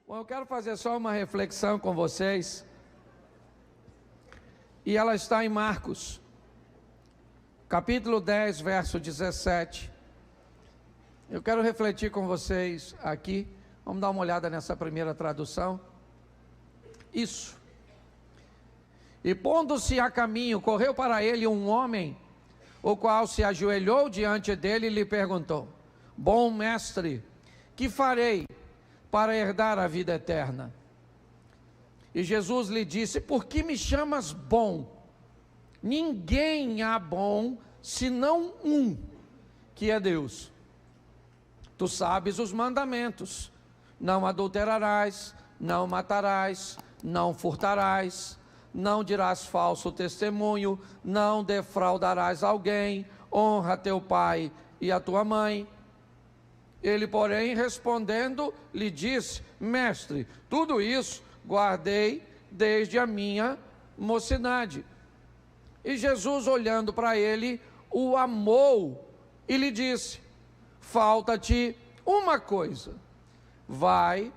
Bom, eu quero fazer só uma reflexão com vocês, e ela está em Marcos, capítulo 10, verso 17. Eu quero refletir com vocês aqui. Vamos dar uma olhada nessa primeira tradução. Isso. E pondo-se a caminho, correu para ele um homem, o qual se ajoelhou diante dele e lhe perguntou: Bom mestre, que farei para herdar a vida eterna? E Jesus lhe disse: Por que me chamas bom? Ninguém há bom senão um, que é Deus. Tu sabes os mandamentos: não adulterarás, não matarás, não furtarás, não dirás falso testemunho, não defraudarás alguém, honra teu pai e a tua mãe. Ele, porém, respondendo, lhe disse: Mestre, tudo isso guardei desde a minha mocidade. E Jesus, olhando para ele, o amou e lhe disse: Falta-te uma coisa. Vai,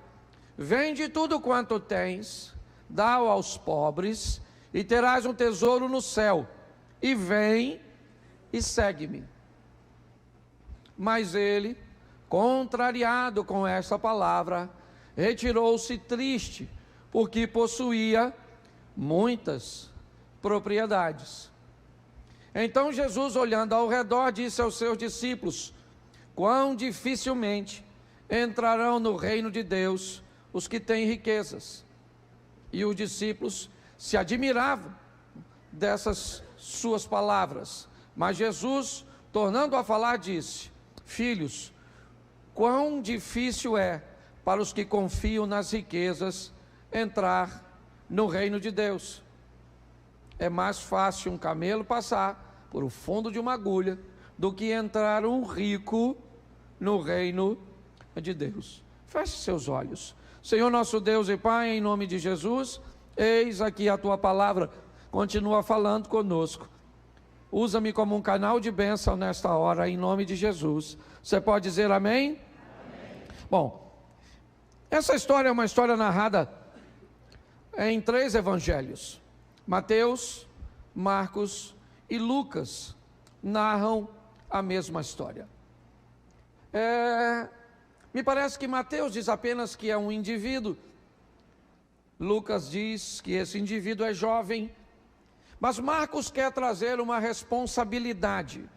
vende tudo quanto tens, dá-o aos pobres, e terás um tesouro no céu. E vem e segue-me. Mas ele, contrariado com essa palavra, retirou-se triste, porque possuía muitas propriedades. Então Jesus, olhando ao redor, disse aos seus discípulos: Quão dificilmente entrarão no reino de Deus os que têm riquezas. E os discípulos se admiravam dessas suas palavras. Mas Jesus, tornando a falar, disse: Filhos, quão difícil é para os que confiam nas riquezas entrar no reino de Deus. É mais fácil um camelo passar por o fundo de uma agulha do que entrar um rico no reino de Deus. Feche seus olhos. Senhor nosso Deus e Pai, em nome de Jesus, eis aqui a Tua palavra, continua falando conosco. Usa-me como um canal de bênção nesta hora, em nome de Jesus. Você pode dizer amém? Amém. Bom, essa história é uma história narrada em 3 evangelhos. Mateus, Marcos e Lucas narram a mesma história. Me parece que Mateus diz apenas que é um indivíduo. Lucas diz que esse indivíduo é jovem. Mas Marcos quer trazer uma responsabilidade.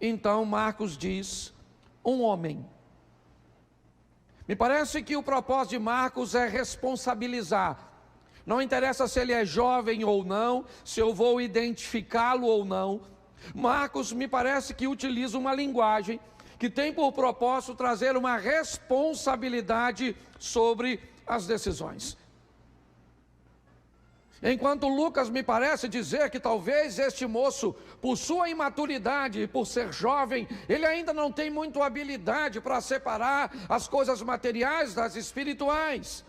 Então Marcos diz: um homem. Me parece que o propósito de Marcos é responsabilizar. Não interessa se ele é jovem ou não, se eu vou identificá-lo ou não. Marcos me parece que utiliza uma linguagem que tem por propósito trazer uma responsabilidade sobre as decisões. Enquanto Lucas me parece dizer que talvez este moço, por sua imaturidade e por ser jovem, ele ainda não tem muita habilidade para separar as coisas materiais das espirituais.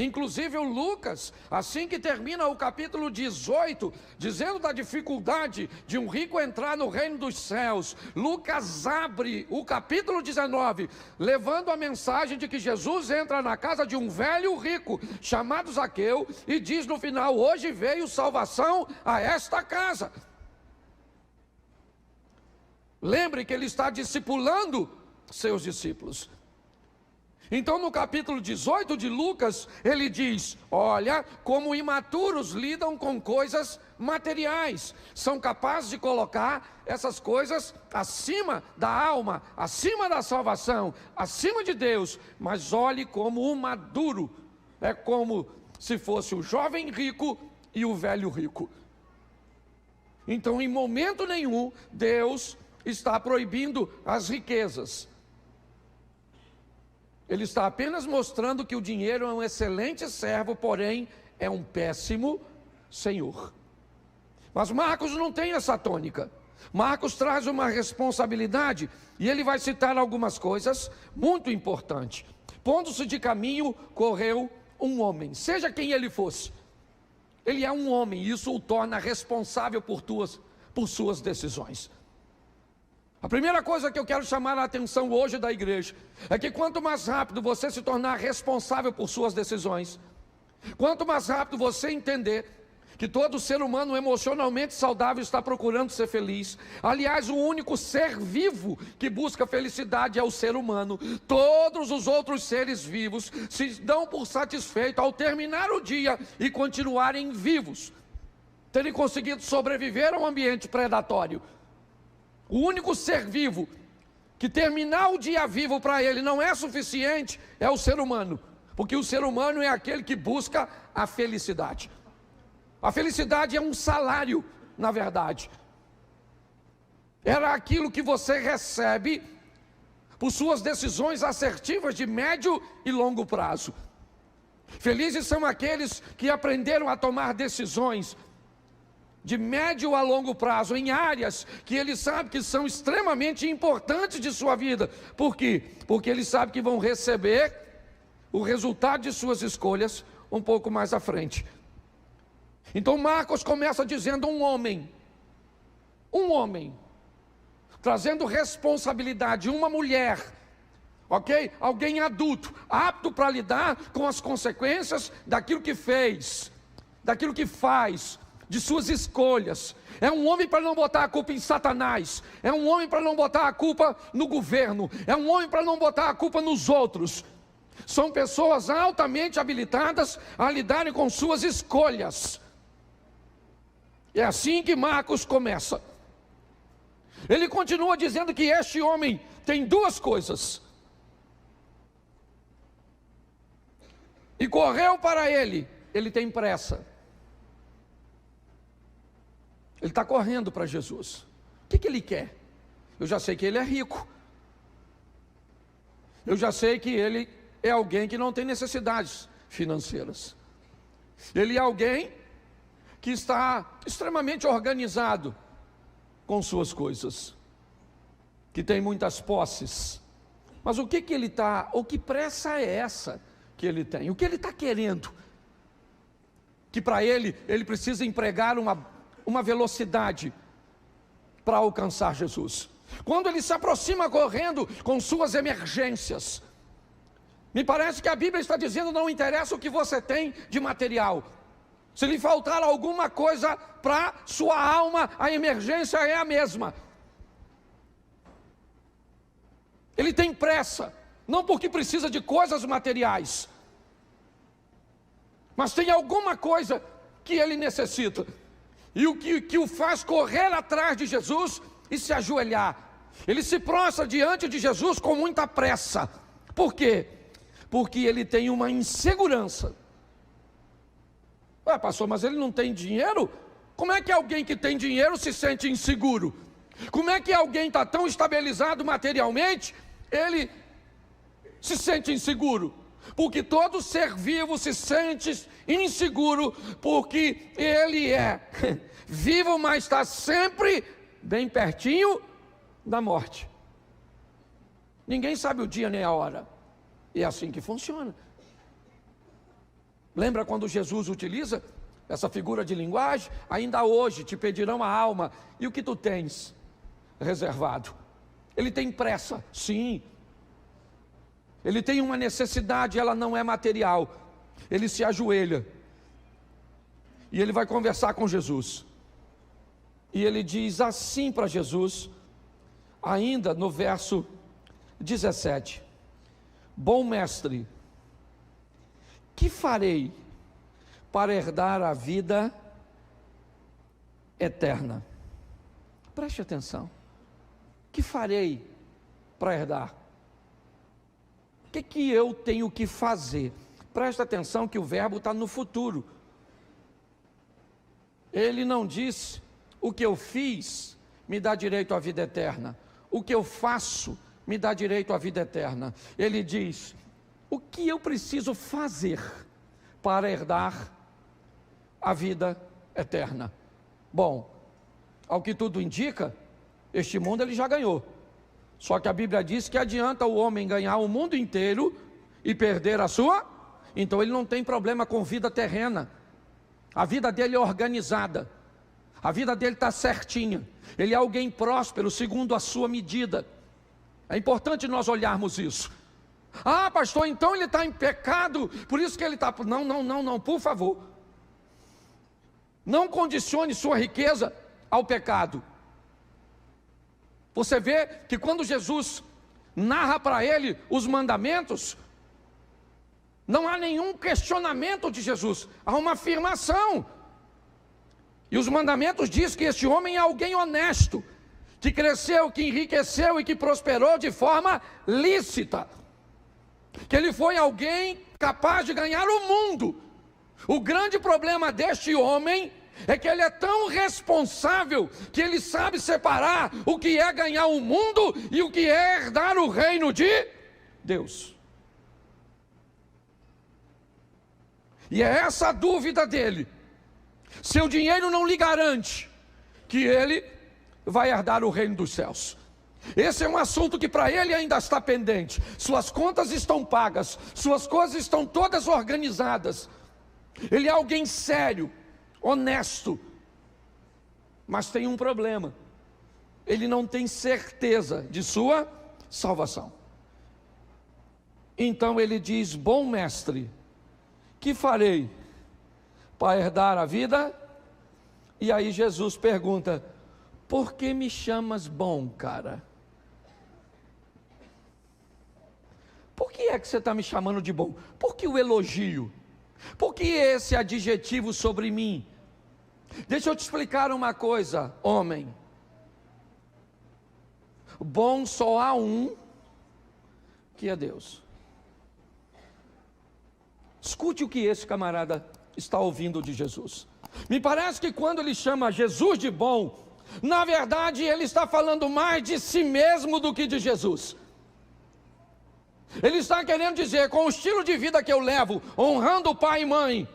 Inclusive o Lucas, assim que termina o capítulo 18, dizendo da dificuldade de um rico entrar no reino dos céus, Lucas abre o capítulo 19, levando a mensagem de que Jesus entra na casa de um velho rico, chamado Zaqueu, e diz no final: hoje veio salvação a esta casa. Lembre que ele está discipulando seus discípulos. Então no capítulo 18 de Lucas, ele diz: olha como imaturos lidam com coisas materiais, são capazes de colocar essas coisas acima da alma, acima da salvação, acima de Deus. Mas olhe como o maduro é como se fosse o jovem rico e o velho rico. Então em momento nenhum Deus está proibindo as riquezas. Ele está apenas mostrando que o dinheiro é um excelente servo, porém é um péssimo senhor. Mas Marcos não tem essa tônica. Marcos traz uma responsabilidade, e ele vai citar algumas coisas muito importantes. Pondo-se de caminho, correu um homem, seja quem ele fosse. Ele é um homem, e isso o torna responsável por suas decisões. A primeira coisa que eu quero chamar a atenção hoje da igreja é que quanto mais rápido você se tornar responsável por suas decisões, quanto mais rápido você entender que todo ser humano emocionalmente saudável está procurando ser feliz. Aliás, o único ser vivo que busca felicidade é o ser humano. Todos os outros seres vivos se dão por satisfeitos ao terminar o dia e continuarem vivos, terem conseguido sobreviver a um ambiente predatório. O único ser vivo que terminar o dia vivo para ele não é suficiente é o ser humano, porque o ser humano é aquele que busca a felicidade. A felicidade é um salário, na verdade. Era aquilo que você recebe por suas decisões assertivas de médio e longo prazo. Felizes são aqueles que aprenderam a tomar decisões de médio a longo prazo, em áreas que ele sabe que são extremamente importantes de sua vida. Por quê? Porque ele sabe que vão receber o resultado de suas escolhas um pouco mais à frente. Então Marcos começa dizendo um homem, trazendo responsabilidade, uma mulher, ok? Alguém adulto, apto para lidar com as consequências daquilo que fez, daquilo que faz, de suas escolhas. É um homem para não botar a culpa em Satanás, é um homem para não botar a culpa no governo, é um homem para não botar a culpa nos outros. São pessoas altamente habilitadas a lidarem com suas escolhas. É assim que Marcos começa. Ele continua dizendo que este homem tem duas coisas. E correu para ele tem pressa. Ele está correndo para Jesus. O que ele quer? Eu já sei que ele é rico. Eu já sei que ele é alguém que não tem necessidades financeiras. Ele é alguém que está extremamente organizado com suas coisas, que tem muitas posses. Mas o que ele está, ou que pressa é essa que ele tem? O que ele está querendo? Que para ele precisa empregar uma velocidade para alcançar Jesus. Quando ele se aproxima correndo com suas emergências, me parece que a Bíblia está dizendo: não interessa o que você tem de material, se lhe faltar alguma coisa para sua alma, a emergência é a mesma. Ele tem pressa, não porque precisa de coisas materiais, mas tem alguma coisa que ele necessita. E o que o faz correr atrás de Jesus e se ajoelhar. Ele se prostra diante de Jesus com muita pressa. Por quê? Porque ele tem uma insegurança. Pastor, mas ele não tem dinheiro? Como é que alguém que tem dinheiro se sente inseguro? Como é que alguém está tão estabilizado materialmente, ele se sente inseguro? Porque todo ser vivo se sente inseguro, porque ele é vivo, mas está sempre bem pertinho da morte. Ninguém sabe o dia nem a hora. E é assim que funciona. Lembra quando Jesus utiliza essa figura de linguagem? Ainda hoje te pedirão a alma, e o que tu tens reservado? Ele tem pressa, sim. Ele tem uma necessidade, ela não é material. Ele se ajoelha e ele vai conversar com Jesus. E ele diz assim para Jesus, ainda no verso 17: bom mestre, que farei para herdar a vida eterna? Preste atenção. Que farei para herdar? O que eu tenho que fazer? Presta atenção que o verbo está no futuro. Ele não diz: o que eu fiz me dá direito à vida eterna. O que eu faço me dá direito à vida eterna. Ele diz: o que eu preciso fazer para herdar a vida eterna? Bom, ao que tudo indica, este mundo ele já ganhou. Só que a Bíblia diz que adianta o homem ganhar o mundo inteiro e perder a sua. Então ele não tem problema com vida terrena. A vida dele é organizada. A vida dele está certinha. Ele é alguém próspero, segundo a sua medida. É importante nós olharmos isso. Ah, pastor, então ele está em pecado, por isso que ele está... Não, por favor. Não condicione sua riqueza ao pecado. Você vê que quando Jesus narra para ele os mandamentos, não há nenhum questionamento de Jesus, há uma afirmação. E os mandamentos dizem que este homem é alguém honesto, que cresceu, que enriqueceu e que prosperou de forma lícita. Que ele foi alguém capaz de ganhar o mundo. O grande problema deste homem é que ele é tão responsável que ele sabe separar o que é ganhar o mundo e o que é herdar o reino de Deus. E é essa a dúvida dele. Seu dinheiro não lhe garante que ele vai herdar o reino dos céus. Esse é um assunto que para ele ainda está pendente. Suas contas estão pagas, suas coisas estão todas organizadas. Ele é alguém sério, honesto, mas tem um problema: ele não tem certeza de sua salvação. Então ele diz: bom mestre, que farei para herdar a vida? E aí Jesus pergunta: por que me chamas bom, cara? Por que é que você está me chamando de bom? Por que o elogio? Por que esse adjetivo sobre mim? Deixa eu te explicar uma coisa, homem. Bom só há um, que é Deus. Escute o que esse camarada está ouvindo de Jesus. Me parece que quando ele chama Jesus de bom, na verdade ele está falando mais de si mesmo do que de Jesus. Ele está querendo dizer: com o estilo de vida que eu levo, honrando pai e mãe,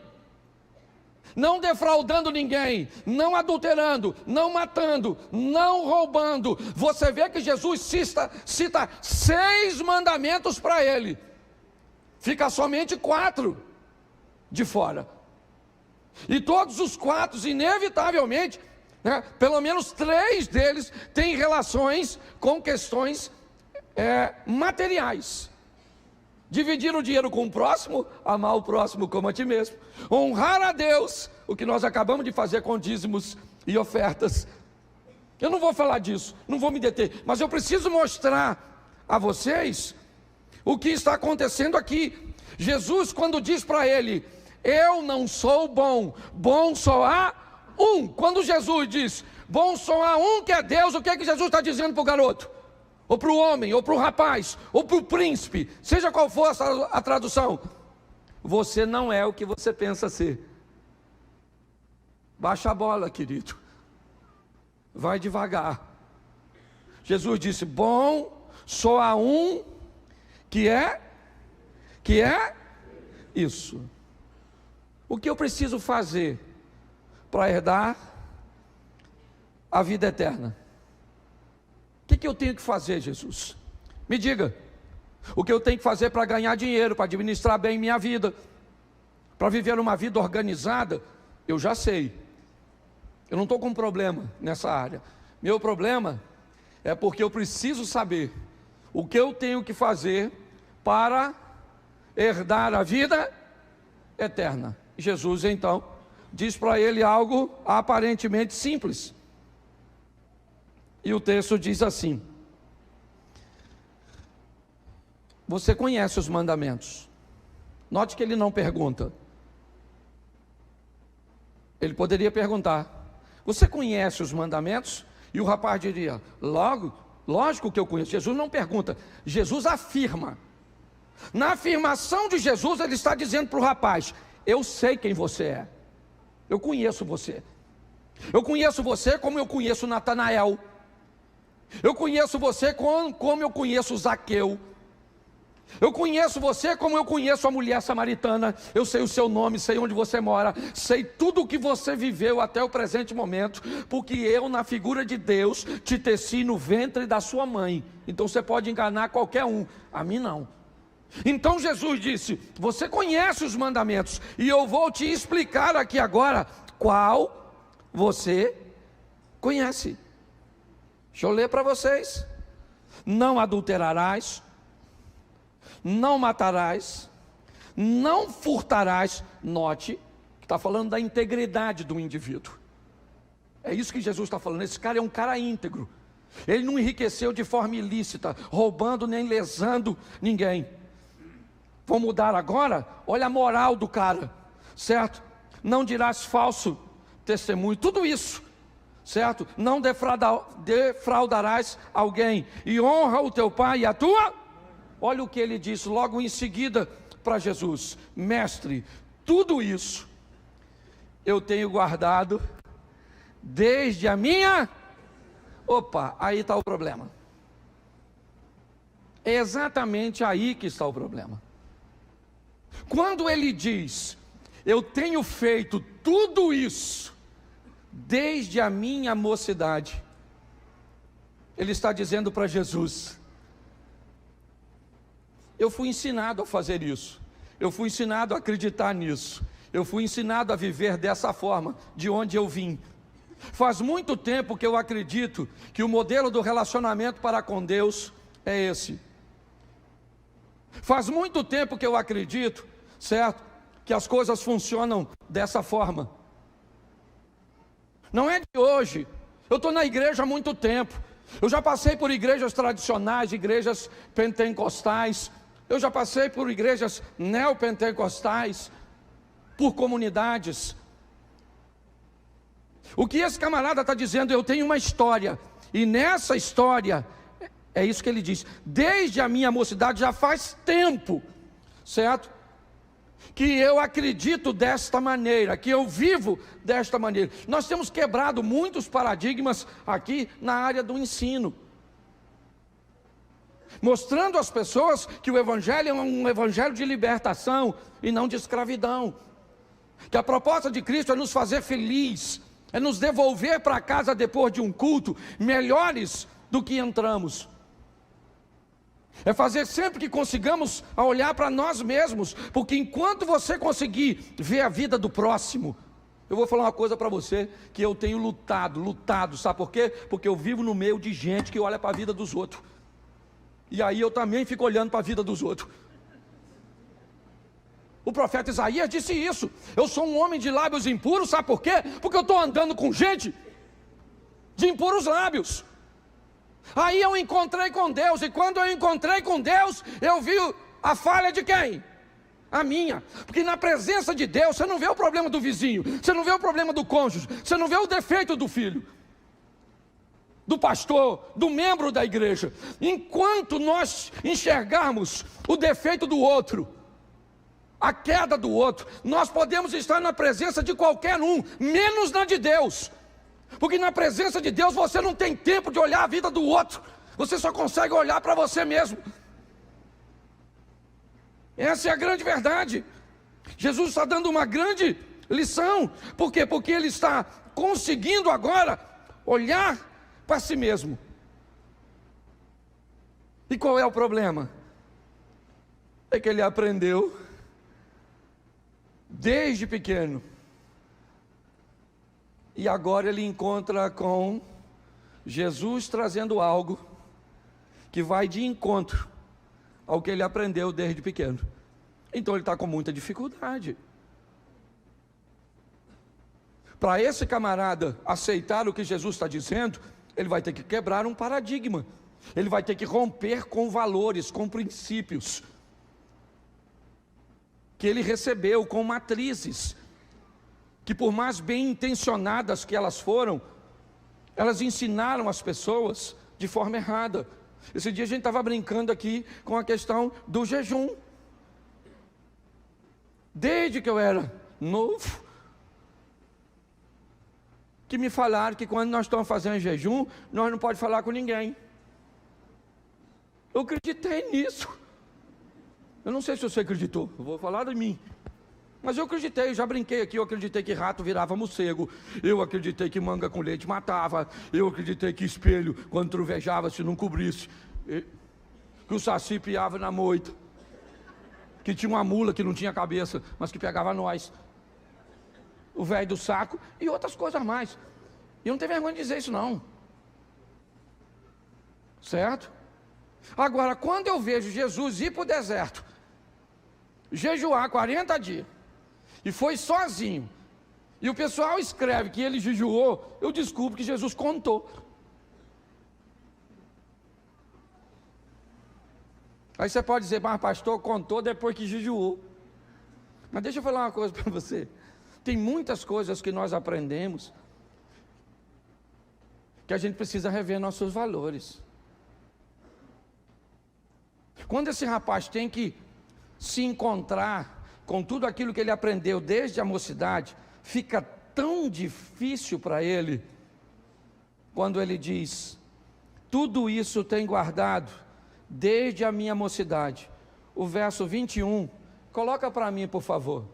não defraudando ninguém, não adulterando, não matando, não roubando. Você vê que Jesus cita 6 mandamentos para ele, fica somente 4 de fora. E todos os 4, inevitavelmente, pelo menos 3 deles têm relações com questões materiais. Dividir o dinheiro com o próximo, amar o próximo como a ti mesmo, honrar a Deus, o que nós acabamos de fazer com dízimos e ofertas. Eu não vou falar disso, não vou me deter, mas eu preciso mostrar a vocês o que está acontecendo aqui. Jesus, quando diz para ele: eu não sou bom, bom só há um. Quando Jesus diz bom só há um, que é Deus, o que é que Jesus está dizendo para o garoto? Ou para o homem, ou para o rapaz, ou para o príncipe, seja qual for a tradução: você não é o que você pensa ser. Baixa a bola, querido, vai devagar. Jesus disse: bom só há um, que é isso. O que eu preciso fazer para herdar a vida eterna? O que eu tenho que fazer, Jesus? Me diga. O que eu tenho que fazer para ganhar dinheiro, para administrar bem minha vida, para viver uma vida organizada? Eu já sei. Eu não estou com problema nessa área. Meu problema é porque eu preciso saber o que eu tenho que fazer para herdar a vida eterna. Jesus então diz para ele algo aparentemente simples. E o texto diz assim: você conhece os mandamentos. Note que ele não pergunta. Ele poderia perguntar: você conhece os mandamentos? E o rapaz diria: lógico que eu conheço. Jesus não pergunta, Jesus afirma. Na afirmação de Jesus, ele está dizendo para o rapaz: eu sei quem você é. Eu conheço você. Eu conheço você como eu conheço Natanael. Eu conheço você como eu conheço Zaqueu. Eu conheço você como eu conheço a mulher samaritana. Eu sei o seu nome, sei onde você mora, sei tudo o que você viveu até o presente momento, porque eu, na figura de Deus, te teci no ventre da sua mãe. Então você pode enganar qualquer um, a mim não. Então Jesus disse: você conhece os mandamentos, e eu vou te explicar aqui agora qual você conhece. Deixa eu ler para vocês. Não adulterarás, não matarás, não furtarás. Note que está falando da integridade do indivíduo. É isso que Jesus está falando. Esse cara é um cara íntegro. Ele não enriqueceu de forma ilícita, roubando nem lesando ninguém. Vou mudar agora. Olha a moral do cara, certo? Não dirás falso testemunho, tudo isso, certo? Não defraudarás alguém, e honra o teu pai e a tua. Olha o que ele disse logo em seguida para Jesus: mestre, tudo isso eu tenho guardado desde a minha... Opa, aí está o problema. É exatamente aí que está o problema. Quando ele diz, eu tenho feito tudo isso desde a minha mocidade, ele está dizendo para Jesus: eu fui ensinado a fazer isso, eu fui ensinado a acreditar nisso, eu fui ensinado a viver dessa forma, de onde eu vim. Faz muito tempo que eu acredito que o modelo do relacionamento para com Deus é esse. Faz muito tempo que eu acredito, certo, que as coisas funcionam dessa forma. Não é de hoje. Eu estou na igreja há muito tempo. Eu já passei por igrejas tradicionais, igrejas pentecostais. Eu já passei por igrejas neopentecostais, por comunidades. O que esse camarada está dizendo, eu tenho uma história, e nessa história, é isso que ele diz, desde a minha mocidade, já faz tempo, certo? Que eu acredito desta maneira, que eu vivo desta maneira. Nós temos quebrado muitos paradigmas aqui na área do ensino, mostrando às pessoas que o evangelho é um evangelho de libertação e não de escravidão, que a proposta de Cristo é nos fazer feliz, é nos devolver para casa depois de um culto melhores do que entramos. É fazer sempre que consigamos a olhar para nós mesmos, porque enquanto você conseguir ver a vida do próximo, eu vou falar uma coisa para você, que eu tenho lutado, sabe por quê? Porque eu vivo no meio de gente que olha para a vida dos outros, e aí eu também fico olhando para a vida dos outros. O profeta Isaías disse isso: eu sou um homem de lábios impuros, sabe por quê? Porque eu estou andando com gente de impuros lábios. Aí eu encontrei com Deus, e quando eu encontrei com Deus, eu vi a falha de quem? A minha. Porque na presença de Deus, você não vê o problema do vizinho, você não vê o problema do cônjuge, você não vê o defeito do filho, do pastor, do membro da igreja. Enquanto nós enxergarmos o defeito do outro, a queda do outro, nós podemos estar na presença de qualquer um, menos na de Deus. Porque na presença de Deus você não tem tempo de olhar a vida do outro, você só consegue olhar para você mesmo. Essa é a grande verdade. Jesus está dando uma grande lição. Por quê? Porque ele está conseguindo agora olhar para si mesmo. E qual é o problema? É que ele aprendeu desde pequeno, e agora ele encontra com Jesus trazendo algo que vai de encontro ao que ele aprendeu desde pequeno. Então ele está com muita dificuldade. Para esse camarada aceitar o que Jesus está dizendo, ele vai ter que quebrar um paradigma, ele vai ter que romper com valores, com princípios que ele recebeu, com matrizes que, por mais bem intencionadas que elas foram, elas ensinaram as pessoas de forma errada. Esse dia a gente estava brincando aqui com a questão do jejum. Desde que eu era novo, que me falaram que quando nós estamos fazendo jejum, nós não podemos falar com ninguém. Eu acreditei nisso. Eu não sei se você acreditou, eu vou falar de mim. Mas eu acreditei, eu já brinquei aqui, eu acreditei que rato virava morcego, eu acreditei que manga com leite matava, eu acreditei que espelho, quando trovejava, se não cobrisse, que o saci piava na moita, que tinha uma mula que não tinha cabeça, mas que pegava nós, o velho do saco e outras coisas mais. E eu não tenho vergonha de dizer isso não. Certo? Agora, quando eu vejo Jesus ir para o deserto, jejuar 40 dias, e foi sozinho, e o pessoal escreve que ele jejuou, eu descubro que Jesus contou. Aí você pode dizer, mas pastor, contou depois que jejuou. Mas deixa eu falar uma coisa para você. Tem muitas coisas que nós aprendemos que a gente precisa rever nossos valores. Quando esse rapaz tem que se encontrar com tudo aquilo que ele aprendeu desde a mocidade, fica tão difícil para ele, quando ele diz, tudo isso tem guardado desde a minha mocidade. O verso 21, coloca para mim, por favor.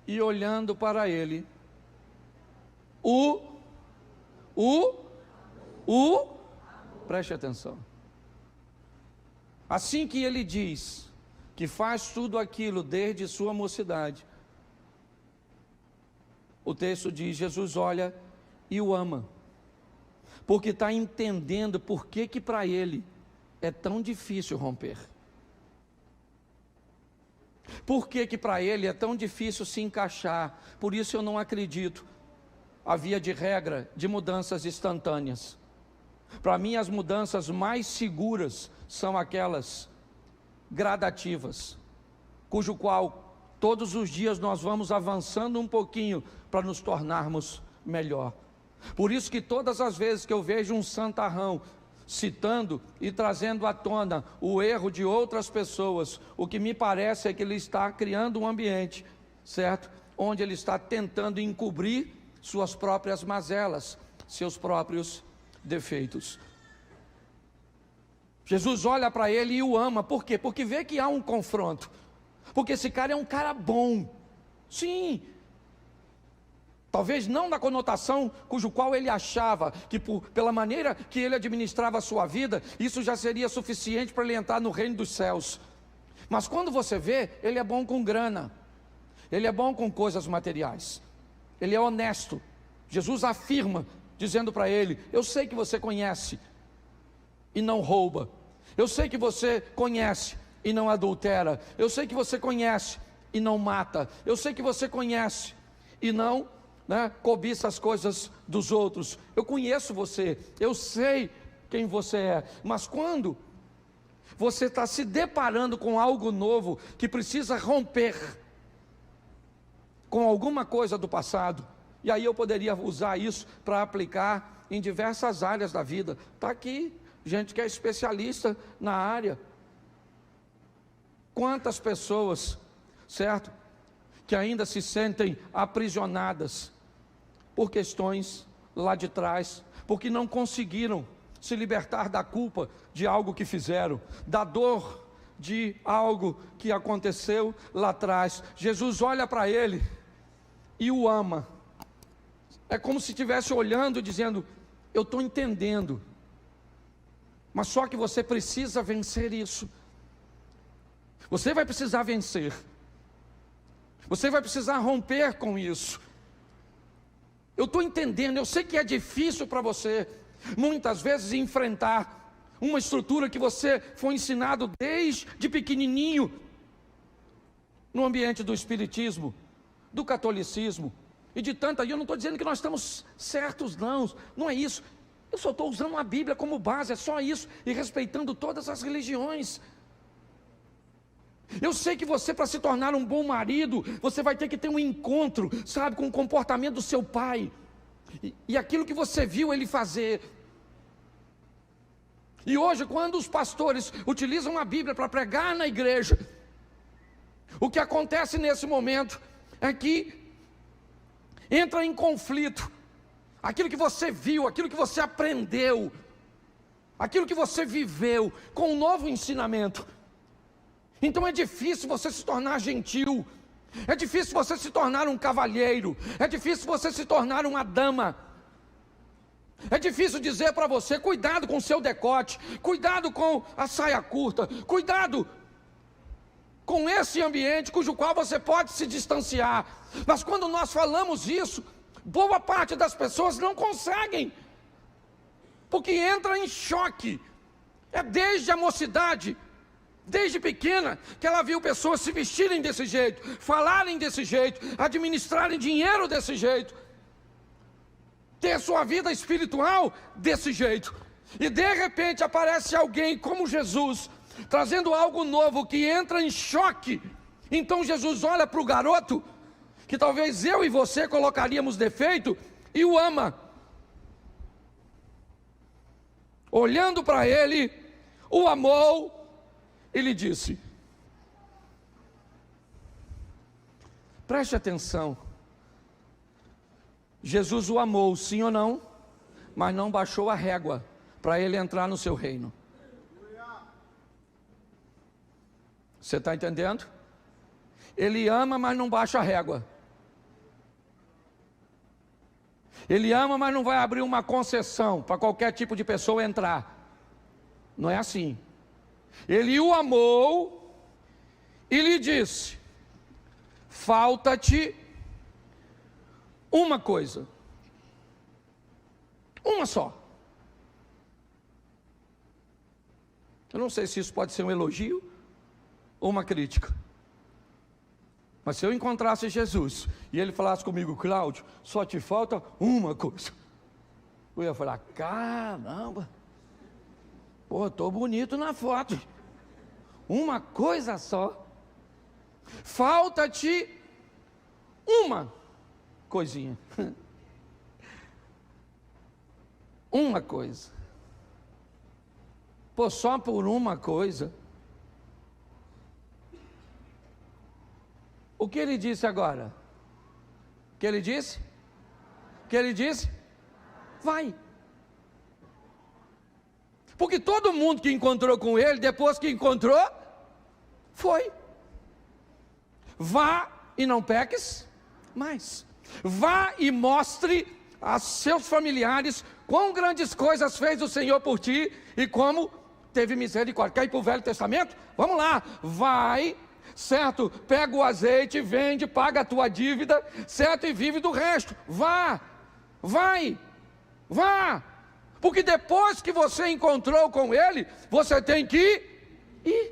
E olhando para ele, preste atenção. Assim que ele diz que faz tudo aquilo desde sua mocidade, o texto diz, Jesus olha e o ama, porque está entendendo por que para ele é tão difícil romper. Por que para ele é tão difícil se encaixar? Por isso eu não acredito a via de regra de mudanças instantâneas. Para mim as mudanças mais seguras são aquelas gradativas, cujo qual todos os dias nós vamos avançando um pouquinho para nos tornarmos melhor. Por isso que todas as vezes que eu vejo um santarrão citando e trazendo à tona o erro de outras pessoas, o que me parece é que ele está criando um ambiente, certo? Onde ele está tentando encobrir suas próprias mazelas, seus próprios defeitos. Jesus olha para ele e o ama, por quê? Porque vê que há um confronto, porque esse cara é um cara bom, sim, talvez não na conotação cujo qual ele achava que pela maneira que ele administrava a sua vida, isso já seria suficiente para ele entrar no reino dos céus, mas quando você vê, ele é bom com grana, ele é bom com coisas materiais, ele é honesto. Jesus afirma, dizendo para ele, eu sei que você conhece e não rouba, eu sei que você conhece e não adultera, eu sei que você conhece e não mata, eu sei que você conhece e não cobiça as coisas dos outros, eu conheço você, eu sei quem você é, mas quando você está se deparando com algo novo, que precisa romper com alguma coisa do passado, e aí eu poderia usar isso para aplicar em diversas áreas da vida, está aqui, gente que é especialista na área, quantas pessoas, certo, que ainda se sentem aprisionadas, por questões lá de trás, porque não conseguiram se libertar da culpa de algo que fizeram, da dor de algo que aconteceu lá atrás. Jesus olha para ele e o ama, é como se estivesse olhando e dizendo, eu estou entendendo, mas só que você precisa vencer isso, você vai precisar vencer, você vai precisar romper com isso. Eu estou entendendo, eu sei que é difícil para você, muitas vezes, enfrentar uma estrutura que você foi ensinado desde pequenininho, no ambiente do espiritismo, do catolicismo, e de tanta, e eu não estou dizendo que nós estamos certos, não é isso, eu só estou usando a Bíblia como base, é só isso, e respeitando todas as religiões. Eu sei que você, para se tornar um bom marido, você vai ter que ter um encontro, sabe, com o comportamento do seu pai, e aquilo que você viu ele fazer. E hoje, quando os pastores utilizam a Bíblia para pregar na igreja, o que acontece nesse momento é que entra em conflito aquilo que você viu, aquilo que você aprendeu, aquilo que você viveu, com um novo ensinamento. Então é difícil você se tornar gentil, é difícil você se tornar um cavalheiro, é difícil você se tornar uma dama, é difícil dizer para você, cuidado com o seu decote, cuidado com a saia curta, cuidado com esse ambiente cujo qual você pode se distanciar. Mas quando nós falamos isso, boa parte das pessoas não conseguem, porque entra em choque. É desde a mocidade, desde pequena, que ela viu pessoas se vestirem desse jeito, falarem desse jeito, administrarem dinheiro desse jeito, ter sua vida espiritual desse jeito. E de repente aparece alguém como Jesus, trazendo algo novo que entra em choque. Então Jesus olha para o garoto, que talvez eu e você colocaríamos defeito, e o ama. Olhando para ele, o amou e lhe disse: preste atenção, Jesus o amou, sim ou não, mas não baixou a régua para ele entrar no seu reino. Você está entendendo? Ele ama, mas não baixa a régua. Ele ama, mas não vai abrir uma concessão para qualquer tipo de pessoa entrar. Não é assim. Ele o amou e lhe disse: falta-te uma coisa. Uma só. Eu não sei se isso pode ser um elogio ou uma crítica. Mas se eu encontrasse Jesus e ele falasse comigo: Cláudio, só te falta uma coisa, eu ia falar: caramba, pô, estou bonito na foto. Uma coisa só. Falta-te uma coisinha. Uma coisa. Pô, só por uma coisa. O que ele disse agora? O que ele disse? O que ele disse? Vai. Porque todo mundo que encontrou com ele, depois que encontrou, foi. Vá e não peques mais. Vá e mostre a seus familiares quão grandes coisas fez o Senhor por ti e como teve misericórdia. Quer ir para o Velho Testamento? Vamos lá. Vai, certo? Pega o azeite, vende, paga a tua dívida, certo? E vive do resto. Vá, vai, vá. Porque depois que você encontrou com ele, você tem que ir.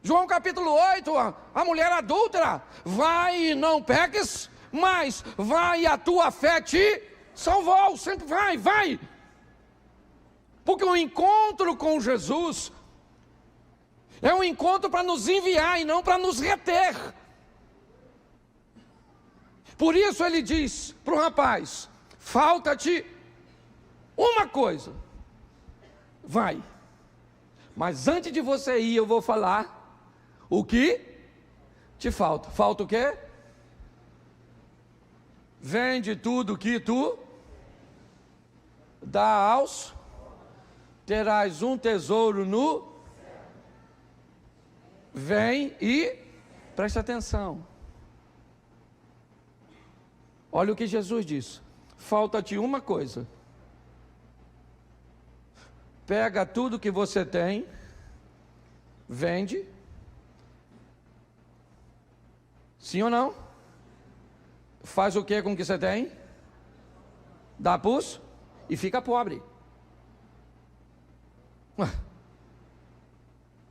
João capítulo 8, a mulher adúltera: vai e não peques, mas vai, a tua fé te salvou. Sempre vai, vai. Porque o encontro com Jesus é um encontro para nos enviar e não para nos reter. Por isso ele diz para o rapaz: falta-te uma coisa. Vai. Mas antes de você ir, eu vou falar o que te falta. Falta o quê? Vende tudo que tu dá aos, terás um tesouro no. Vem e preste atenção. Olha o que Jesus disse: falta-te uma coisa. Pega tudo que você tem, vende. Sim ou não? Faz o que com o que você tem? Dá pus e fica pobre.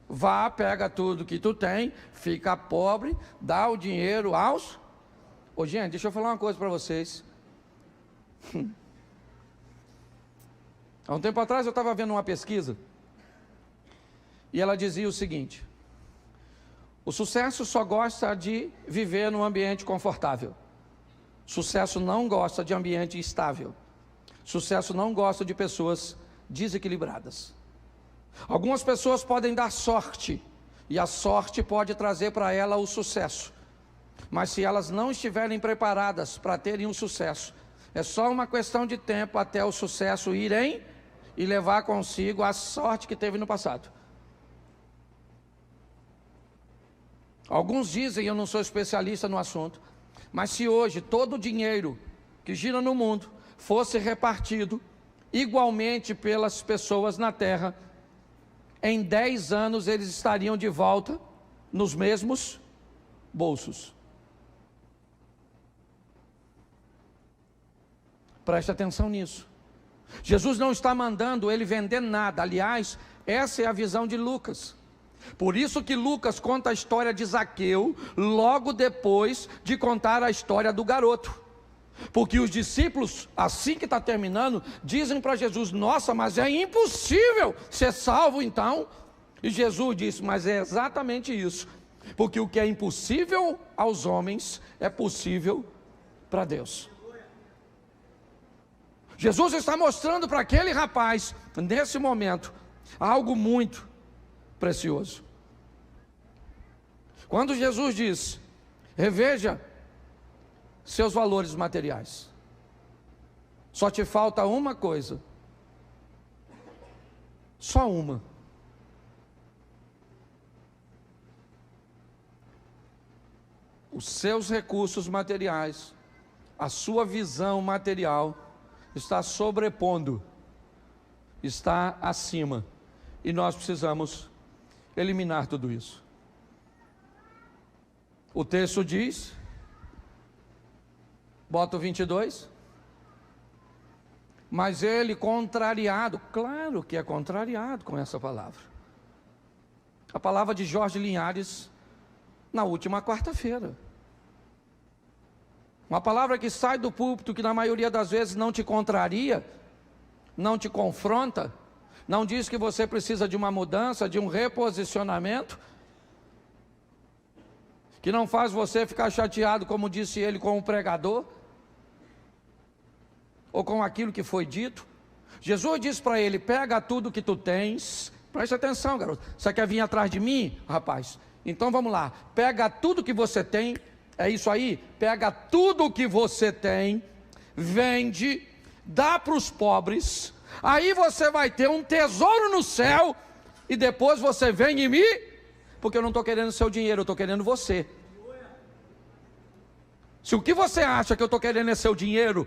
Vá, pega tudo que tu tem, fica pobre, dá o dinheiro aos. Ô, gente, deixa eu falar uma coisa para vocês. Há um tempo atrás eu estava vendo uma pesquisa e ela dizia o seguinte: o sucesso só gosta de viver num ambiente confortável. Sucesso não gosta de ambiente estável. Sucesso não gosta de pessoas desequilibradas. Algumas pessoas podem dar sorte, e a sorte pode trazer para ela o sucesso. Mas se elas não estiverem preparadas para terem um sucesso, é só uma questão de tempo até o sucesso irem e levar consigo a sorte que teve no passado. Alguns dizem, eu não sou especialista no assunto, mas se hoje todo o dinheiro que gira no mundo fosse repartido igualmente pelas pessoas na terra, em 10 anos eles estariam de volta nos mesmos bolsos. Preste atenção nisso. Jesus não está mandando ele vender nada. Aliás, essa é a visão de Lucas. Por isso que Lucas conta a história de Zaqueu logo depois de contar a história do garoto. Porque os discípulos, assim que está terminando, dizem para Jesus: nossa, mas é impossível ser salvo então. E Jesus disse: mas é exatamente isso. Porque o que é impossível aos homens é possível para Deus. Jesus está mostrando para aquele rapaz, nesse momento, algo muito precioso. Quando Jesus diz: reveja seus valores materiais, só te falta uma coisa, só uma. Os seus recursos materiais, a sua visão material está sobrepondo, está acima, e nós precisamos eliminar tudo isso. O texto diz, bota o 22, mas ele contrariado, claro que é contrariado com essa palavra, a palavra de Jorge Linhares, na última quarta-feira, uma palavra que sai do púlpito, que na maioria das vezes não te contraria, não te confronta, não diz que você precisa de uma mudança, de um reposicionamento, que não faz você ficar chateado, como disse ele, com o pregador, ou com aquilo que foi dito. Jesus disse para ele: pega tudo que tu tens, preste atenção, garoto, você quer vir atrás de mim, rapaz? Então vamos lá, pega tudo que você tem, é isso aí, pega tudo que você tem, vende, dá para os pobres, aí você vai ter um tesouro no céu, e depois você vem em mim, porque eu não estou querendo seu dinheiro, eu estou querendo você. Se o que você acha que eu estou querendo é seu dinheiro,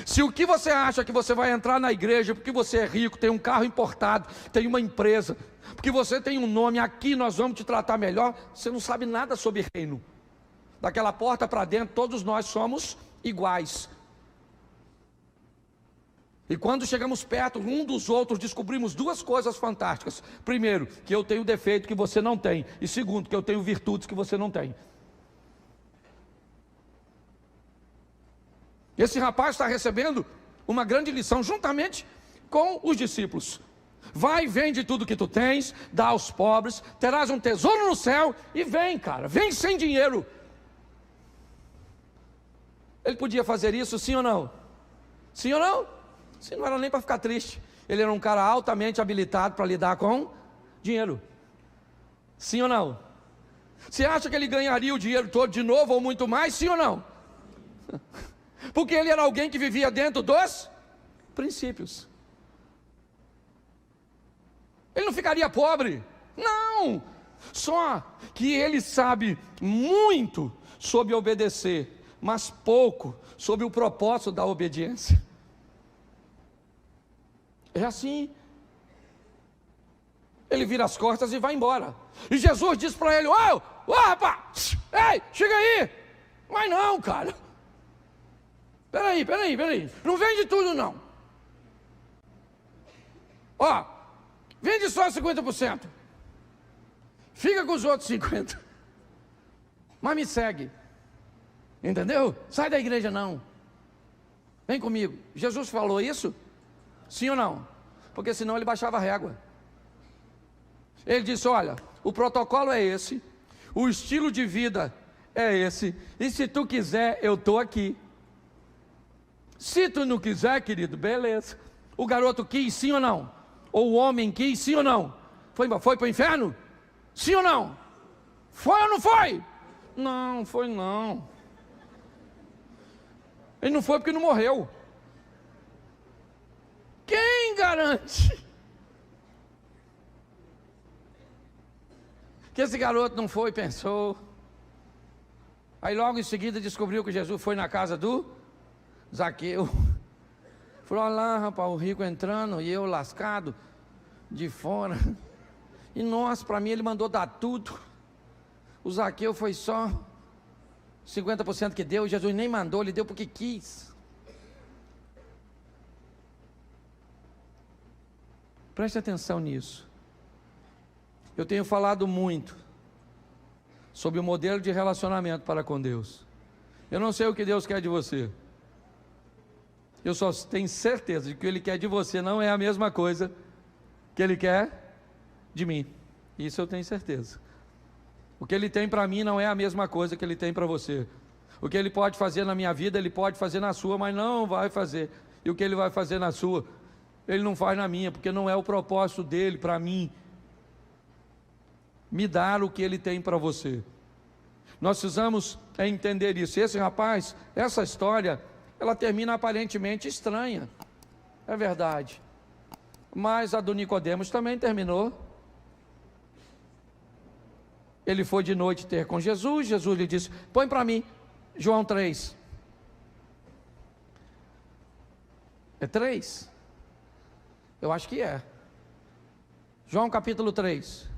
se o que você acha que você vai entrar na igreja porque você é rico, tem um carro importado, tem uma empresa, porque você tem um nome, aqui nós vamos te tratar melhor, você não sabe nada sobre reino. Daquela porta para dentro, todos nós somos iguais. E quando chegamos perto um dos outros, descobrimos duas coisas fantásticas. Primeiro, que eu tenho defeito que você não tem. E segundo, que eu tenho virtudes que você não tem. Esse rapaz está recebendo uma grande lição juntamente com os discípulos. Vai, vende tudo que tu tens, dá aos pobres, terás um tesouro no céu, e vem, cara, vem sem dinheiro. Ele podia fazer isso, sim ou não? Sim ou não? Sim, não era nem para ficar triste. Ele era um cara altamente habilitado para lidar com dinheiro. Sim ou não? Você acha que ele ganharia o dinheiro todo de novo ou muito mais? Sim ou não? Porque ele era alguém que vivia dentro dos princípios. Ele não ficaria pobre? Não! Só que ele sabe muito sobre obedecer, mas pouco sobre o propósito da obediência. É assim. Ele vira as costas e vai embora. E Jesus diz para ele: ô rapaz, ei, chega aí. Mas não, cara. Peraí, não vende tudo não. Ó, vende só 50%. Fica com os outros 50%. Mas me segue. Entendeu? Sai da igreja não. Vem comigo. Jesus falou isso? Sim ou não? Porque senão ele baixava a régua. Ele disse: olha, o protocolo é esse, o estilo de vida é esse, e se tu quiser, eu estou aqui. Se tu não quiser, querido, beleza. O garoto quis, sim ou não? Ou o homem quis, sim ou não? Foi para o inferno? Sim ou não? Foi ou não foi? Não, foi não. Ele não foi porque não morreu. Quem garante que esse garoto não foi e pensou? Aí logo em seguida descobriu que Jesus foi na casa do Zaqueu. Falou: olha lá, rapaz, o rico entrando e eu lascado de fora. E nossa, para mim ele mandou dar tudo. O Zaqueu foi só 50% que deu, Jesus nem mandou, ele deu porque quis. Preste atenção nisso. Eu tenho falado muito sobre o modelo de relacionamento para com Deus. Eu não sei o que Deus quer de você. Eu só tenho certeza de que o que Ele quer de você não é a mesma coisa que Ele quer de mim. Isso eu tenho certeza. O que Ele tem para mim não é a mesma coisa que Ele tem para você. O que Ele pode fazer na minha vida, Ele pode fazer na sua, mas não vai fazer. E o que Ele vai fazer na sua, Ele não faz na minha, porque não é o propósito dEle para mim me dar o que Ele tem para você. Nós precisamos entender isso. Esse rapaz, essa história, ela termina aparentemente estranha, é verdade, mas a do Nicodemos também terminou. Ele foi de noite ter com Jesus, Jesus lhe disse, põe para mim, João 3, é 3? Eu acho que é, João capítulo 3,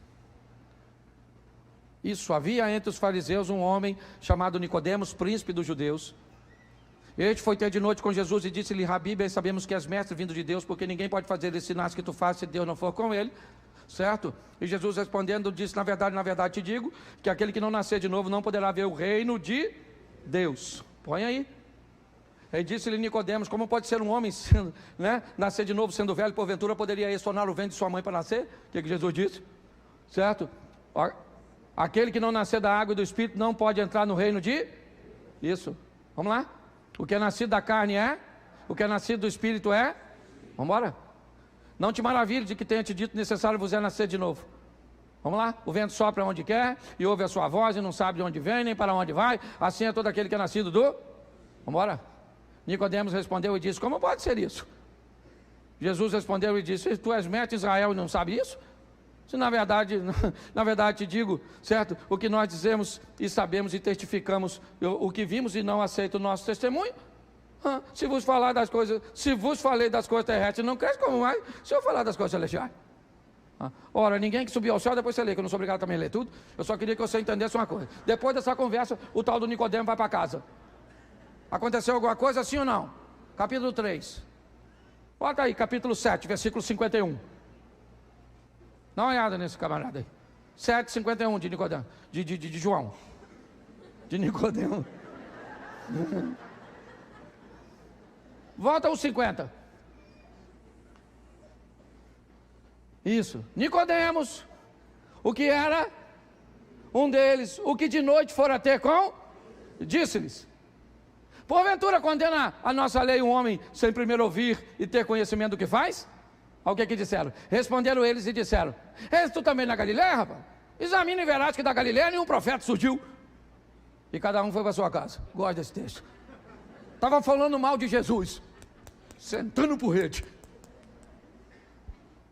isso, havia entre os fariseus um homem chamado Nicodemos, príncipe dos judeus. Este foi ter de noite com Jesus e disse-lhe, Rabi, bem sabemos que és mestre vindo de Deus, porque ninguém pode fazer esses sinais que tu fazes se Deus não for com ele, certo? E Jesus respondendo disse, na verdade te digo, que aquele que não nascer de novo não poderá ver o reino de Deus. Põe aí. Aí disse-lhe Nicodemos, como pode ser um homem nascer de novo sendo velho, porventura poderia esse tornar o ventre de sua mãe para nascer? O que Jesus disse? Certo? Aquele que não nascer da água e do Espírito não pode entrar no reino de... Isso, vamos lá? O que é nascido da carne é, o que é nascido do Espírito é... Vamos embora? Não te maravilhes de que tenha te dito necessário vos é nascer de novo. Vamos lá? O vento sopra onde quer, e ouve a sua voz, e não sabe de onde vem, nem para onde vai. Assim é todo aquele que é nascido do... Vamos embora? Nicodemos respondeu e disse, como pode ser isso? Jesus respondeu e disse, tu és mestre em Israel e não sabe isso? Se na verdade te digo, certo? O que nós dizemos e sabemos e testificamos, o que vimos e não aceita o nosso testemunho. Se vos falei das coisas terrestres, não cresce como mais, se eu falar das coisas celestiais. Ora, ninguém que subiu ao céu, depois você lê, que eu não sou obrigado também a ler tudo. Eu só queria que você entendesse uma coisa. Depois dessa conversa, o tal do Nicodemo vai para casa. Aconteceu alguma coisa, sim ou não? Capítulo 3. Bota aí, capítulo 7, versículo 51. Dá uma olhada nesse camarada aí. 7,51 de Nicodemo, de João. De Nicodemo. Volta aos 50. Isso. Nicodemos, o que era um deles, o que de noite fora ter com, disse-lhes, porventura condena a nossa lei um homem sem primeiro ouvir e ter conhecimento do que faz? Olha o que disseram. Responderam eles e disseram, és tu também na Galileia, rapaz? Examina e verás que da Galileia nenhum profeta surgiu. E cada um foi para sua casa. Gosto desse texto. Estava falando mal de Jesus, sentando por rede.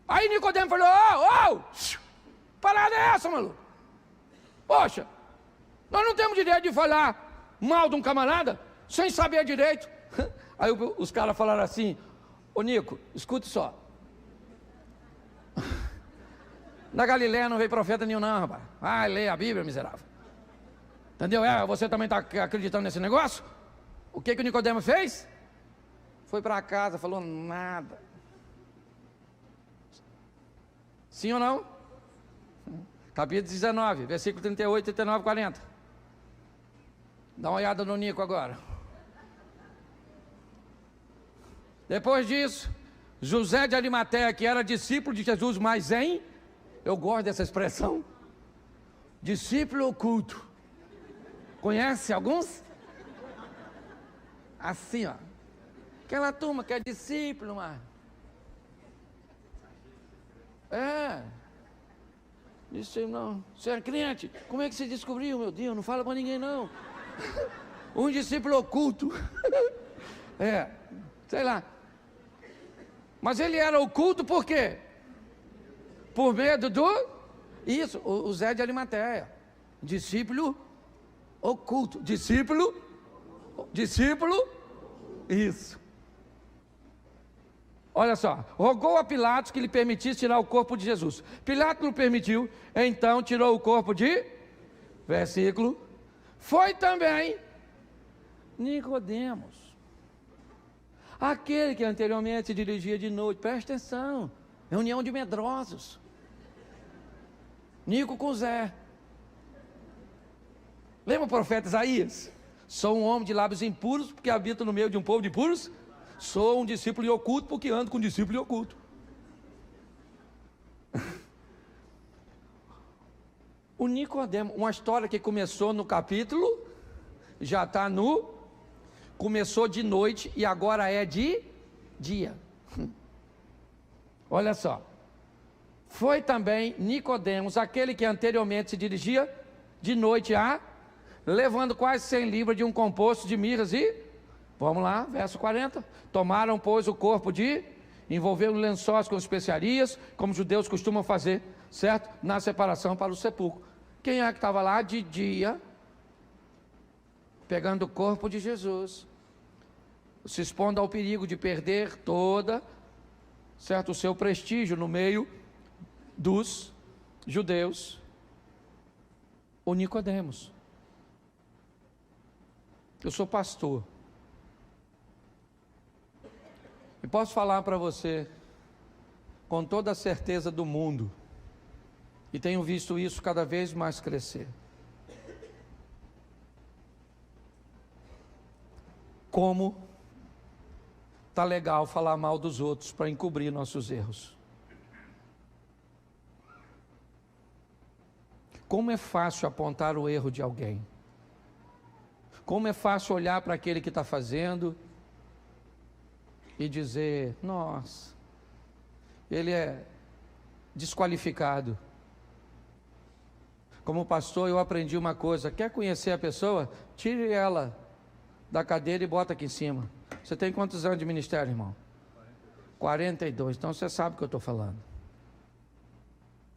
Aí Nicodemo falou, parada é essa, maluco? Poxa, nós não temos direito de falar mal de um camarada, sem saber direito. Aí os caras falaram assim, ô Nico, escute só. Na Galileia não veio profeta nenhum não, rapaz. Lê a Bíblia, miserável. Entendeu? Você também está acreditando nesse negócio? O que o Nicodemo fez? Foi para casa, falou nada. Sim ou não? Capítulo 19, versículo 38, 39, 40. Dá uma olhada no Nico agora. Depois disso, José de Arimateia, que era discípulo de Jesus, mas eu gosto dessa expressão, discípulo oculto. Conhece alguns? Assim, ó. Aquela turma que é discípulo, mano. Disse, não. Você é crente? Como é que você descobriu, meu Deus? Não fala para ninguém, não. Um discípulo oculto. Sei lá. Mas ele era oculto por quê? Por medo do... Isso, o Zé de Arimateia. Discípulo oculto. Discípulo. Isso. Olha só. Rogou a Pilatos que lhe permitisse tirar o corpo de Jesus. Pilatos não permitiu. Então tirou o corpo de... versículo, foi também Nicodemos, aquele que anteriormente se dirigia de noite. Presta atenção, reunião de medrosos, Nico com Zé. Lembra o profeta Isaías? Sou um homem de lábios impuros, porque habito no meio de um povo de puros. Sou um discípulo oculto, porque ando com discípulo oculto. O Nicodemo, uma história que começou no capítulo, já está no, começou de noite e agora é de dia. Olha só, foi também Nicodemos, aquele que anteriormente se dirigia de noite levando quase 100 libras de um composto de mirras e, vamos lá, verso 40, tomaram, pois, o corpo envolveram lençóis com especiarias, como os judeus costumam fazer, certo? Na separação para o sepulcro. Quem é que estava lá de dia, pegando o corpo de Jesus, se expondo ao perigo de perder certo, o seu prestígio no meio dos judeus? O Nicodemos. Eu sou pastor e posso falar para você com toda a certeza do mundo, e tenho visto isso cada vez mais crescer, como tá legal falar mal dos outros para encobrir nossos erros. Como é fácil apontar o erro de alguém. Como é fácil olhar para aquele que está fazendo e dizer, nossa, ele é desqualificado. Como pastor, eu aprendi uma coisa: quer conhecer a pessoa? Tire ela da cadeira e bota aqui em cima. Você tem quantos anos de ministério, irmão? 42. Então você sabe o que eu estou falando.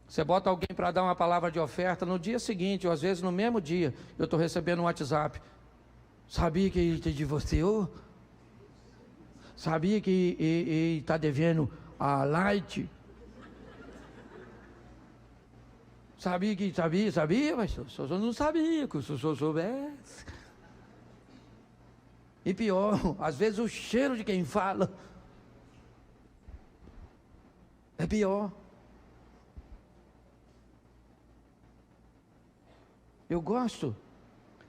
Você bota alguém para dar uma palavra de oferta, no dia seguinte, ou às vezes no mesmo dia, eu estou recebendo um WhatsApp. Sabia que te divorciou? Sabia que está devendo a Light? Sabia, mas eu não sabia, que se eu soubesse. E pior, às vezes o cheiro de quem fala é pior. Eu gosto,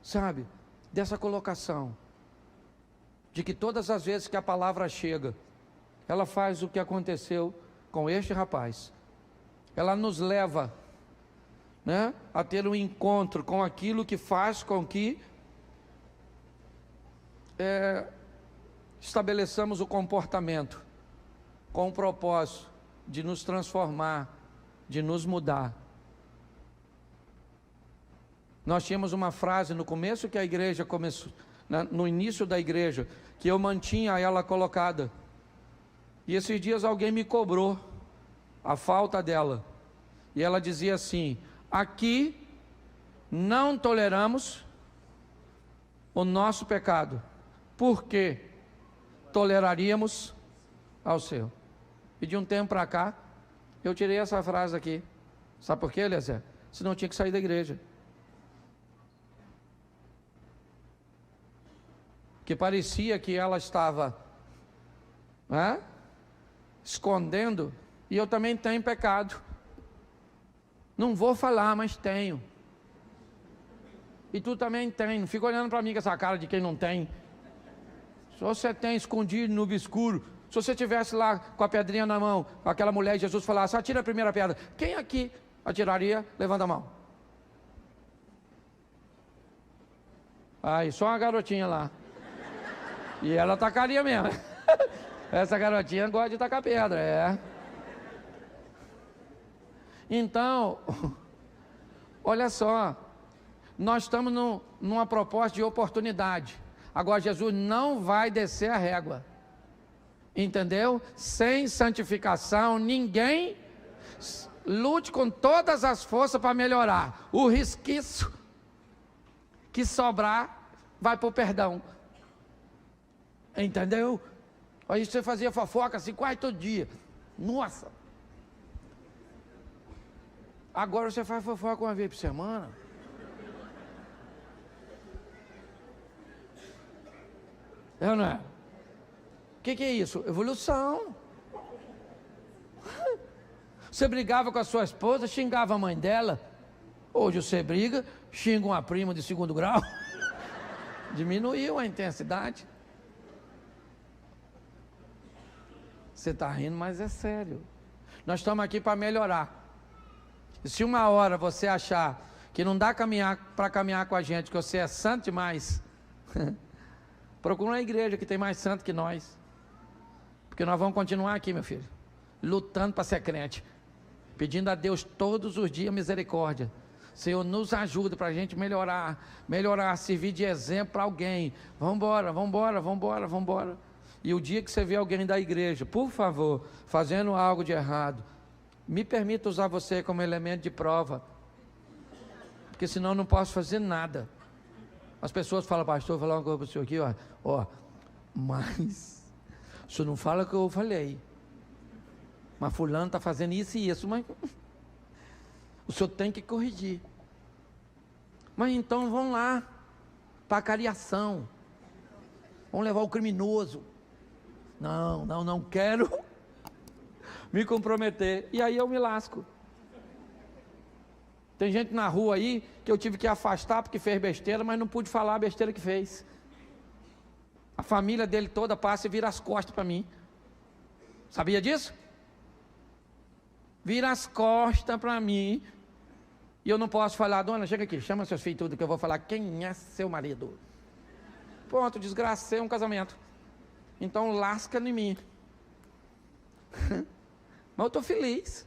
sabe, dessa colocação, de que todas as vezes que a palavra chega, ela faz o que aconteceu com este rapaz. Ela nos leva, né, a ter um encontro com aquilo que faz com que estabeleçamos o comportamento com o propósito de nos transformar, de nos mudar. Nós tínhamos uma frase no começo que a igreja começou, no início da igreja, que eu mantinha ela colocada. E esses dias alguém me cobrou a falta dela. E ela dizia assim: aqui não toleramos o nosso pecado, porque toleraríamos ao seu. E de um tempo para cá, eu tirei essa frase aqui. Sabe por quê, Eliezer? Senão eu tinha que sair da igreja. Que parecia que ela estava escondendo, e eu também tenho pecado. Não vou falar, mas tenho. E tu também tem. Não fica olhando para mim com essa cara de quem não tem. Se você tem escondido no obscuro, se você estivesse lá com a pedrinha na mão, com aquela mulher, e Jesus falasse: atira a primeira pedra, quem aqui atiraria? Levanta a mão. Aí, só uma garotinha lá. E ela tacaria mesmo. Essa garotinha gosta de tacar pedra, Então, olha só, nós estamos numa proposta de oportunidade. Agora Jesus não vai descer a régua, entendeu? Sem santificação, ninguém lute com todas as forças para melhorar. O resquício que sobrar vai para o perdão. Entendeu? Aí você fazia fofoca assim quase todo dia. Nossa! Agora você faz fofoca uma vez por semana. É ou não é? O que é isso? Evolução. Você brigava com a sua esposa, xingava a mãe dela. Hoje você briga, xinga uma prima de 2º grau. Diminuiu a intensidade. Você está rindo, mas é sério. Nós estamos aqui para melhorar. E se uma hora você achar que não dá para caminhar com a gente, que você é santo demais, procura uma igreja que tem mais santo que nós. Porque nós vamos continuar aqui, meu filho, lutando para ser crente, pedindo a Deus todos os dias misericórdia. Senhor, nos ajuda para a gente melhorar, servir de exemplo para alguém. Vamos embora. E o dia que você vê alguém da igreja, por favor, fazendo algo de errado, me permita usar você como elemento de prova, porque senão eu não posso fazer nada. As pessoas falam, pastor, vou falar uma coisa para o senhor aqui, ó, mas o senhor não fala o que eu falei, mas fulano está fazendo isso e isso, mas o senhor tem que corrigir. Mas então vão lá para a cariação, vão levar o criminoso. Não quero me comprometer, e aí eu me lasco. Tem gente na rua aí que eu tive que afastar porque fez besteira, mas não pude falar a besteira que fez. A família dele toda passa e vira as costas para mim. Sabia disso? Vira as costas para mim. E eu não posso falar, dona, chega aqui, chama seus filhos tudo, que eu vou falar quem é seu marido. Pronto, desgracei um casamento. Então lasca em mim. Mas eu estou feliz.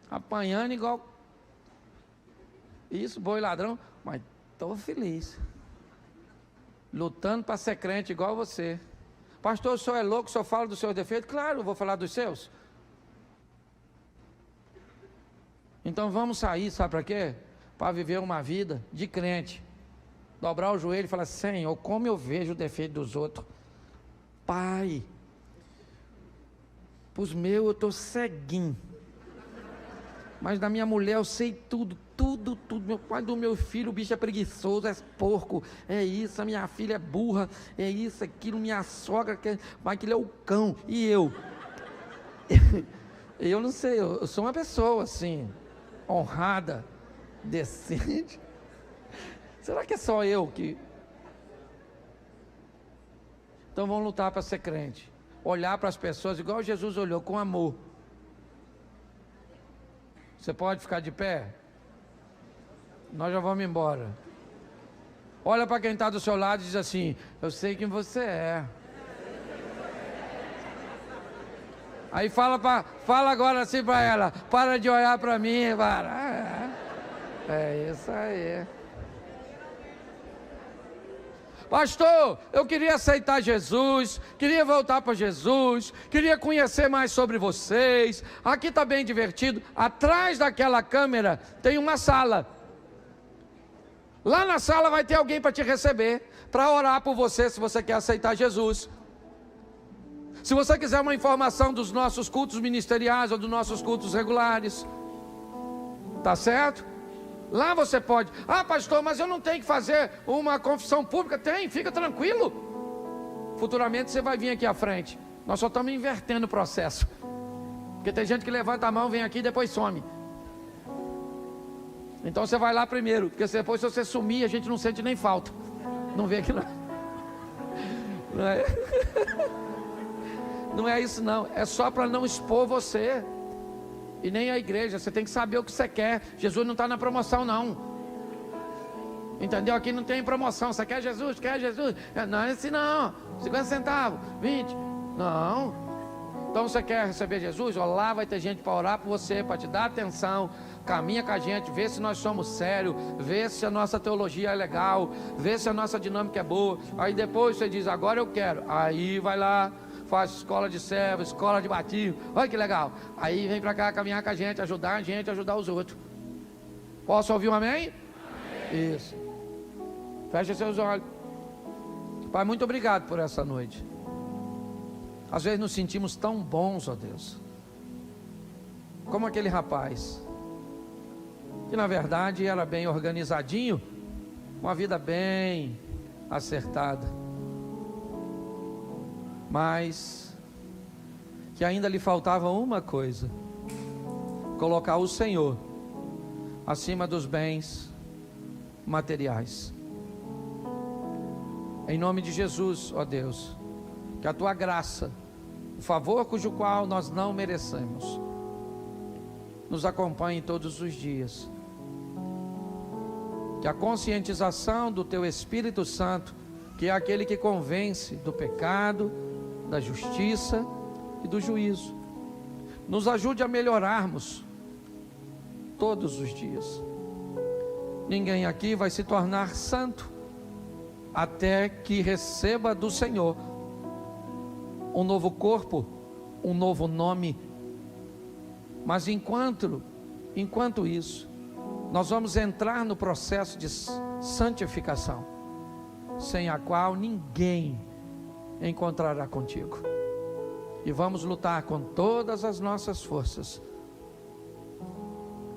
Apanhando igual isso, boi ladrão, mas estou feliz. Lutando para ser crente igual você. Pastor, o senhor é louco, o senhor fala dos seus defeitos? Claro, eu vou falar dos seus. Então vamos sair, sabe para quê? Para viver uma vida de crente. Dobrar o joelho e falar, Senhor, como eu vejo o defeito dos outros. Pai, para os meus eu estou ceguinho. Mas da minha mulher eu sei tudo. Meu pai do meu filho, o bicho é preguiçoso, é porco, é isso, a minha filha é burra, é isso, aquilo, minha sogra, mas aquilo é o cão, e eu? Eu não sei, eu sou uma pessoa assim, honrada, decente. Será que é só eu que... Então vamos lutar para ser crente, olhar para as pessoas igual Jesus olhou, com amor. Você pode ficar de pé? Nós já vamos embora. Olha para quem está do seu lado e diz assim, eu sei quem você é. Aí fala agora assim para ela, para de olhar para mim, para. É isso aí. Pastor, eu queria aceitar Jesus, queria voltar para Jesus, queria conhecer mais sobre vocês. Aqui está bem divertido. Atrás daquela câmera tem uma sala. Lá na sala vai ter alguém para te receber, para orar por você, se você quer aceitar Jesus. Se você quiser uma informação dos nossos cultos ministeriais ou dos nossos cultos regulares, tá certo? Lá você pode, pastor, mas eu não tenho que fazer uma confissão pública. Tem, fica tranquilo. Futuramente você vai vir aqui à frente. Nós só estamos invertendo o processo, porque tem gente que levanta a mão, vem aqui e depois some. Então você vai lá primeiro, porque depois se você sumir, a gente não sente nem falta. Não vê aqui não. Não é, não é isso não, é só para não expor você e nem a igreja. Você tem que saber o que você quer. Jesus não está na promoção não, entendeu? Aqui não tem promoção. Você quer Jesus? Quer Jesus? Não é assim não, 50 centavos, 20, não. Então você quer receber Jesus? Ó, lá vai ter gente para orar por você, para te dar atenção. Caminha com a gente, vê se nós somos sérios, vê se a nossa teologia é legal, vê se a nossa dinâmica é boa. Aí depois você diz, agora eu quero. Aí vai lá, faz escola de servo, escola de batismo. Olha que legal. Aí vem para cá caminhar com a gente, ajudar os outros. Posso ouvir um amém? Amém. Isso. Feche seus olhos. Pai, muito obrigado por essa noite. Às vezes nos sentimos tão bons, ó Deus, como aquele rapaz, que na verdade era bem organizadinho, uma vida bem acertada, mas que ainda lhe faltava uma coisa: colocar o Senhor acima dos bens materiais. Em nome de Jesus, ó Deus, que a tua graça, o favor cujo qual nós não merecemos, nos acompanhe todos os dias. Que a conscientização do teu Espírito Santo, que é aquele que convence do pecado, da justiça e do juízo, nos ajude a melhorarmos todos os dias. Ninguém aqui vai se tornar santo até que receba do Senhor um novo corpo, um novo nome. Mas enquanto isso, nós vamos entrar no processo de santificação, sem a qual ninguém encontrará contigo. E vamos lutar com todas as nossas forças,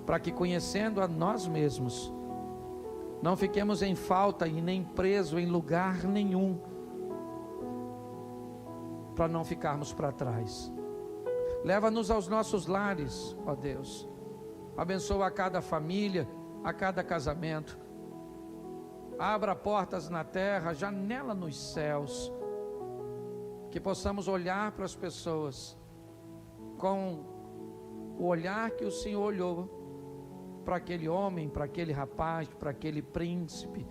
para que, conhecendo a nós mesmos, não fiquemos em falta e nem presos em lugar nenhum, para não ficarmos para trás. Leva-nos aos nossos lares, ó Deus. Abençoa a cada família, a cada casamento. Abra portas na terra, janela nos céus. Que possamos olhar para as pessoas com o olhar que o Senhor olhou para aquele homem, para aquele rapaz, para aquele príncipe,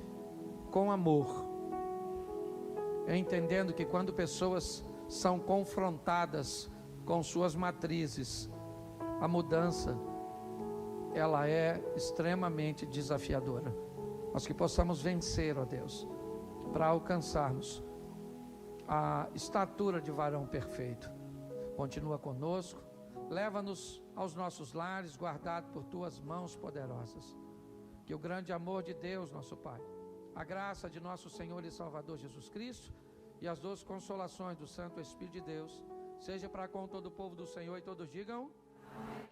com amor. Entendendo que quando pessoas são confrontadas com suas matrizes, a mudança, ela é extremamente desafiadora. Mas que possamos vencer, ó Deus, para alcançarmos a estatura de varão perfeito. Continua conosco, leva-nos aos nossos lares, guardado por tuas mãos poderosas. Que o grande amor de Deus, nosso Pai, a graça de nosso Senhor e Salvador Jesus Cristo e as doces consolações do Santo Espírito de Deus, seja para com todo o povo do Senhor, e todos digam: amém.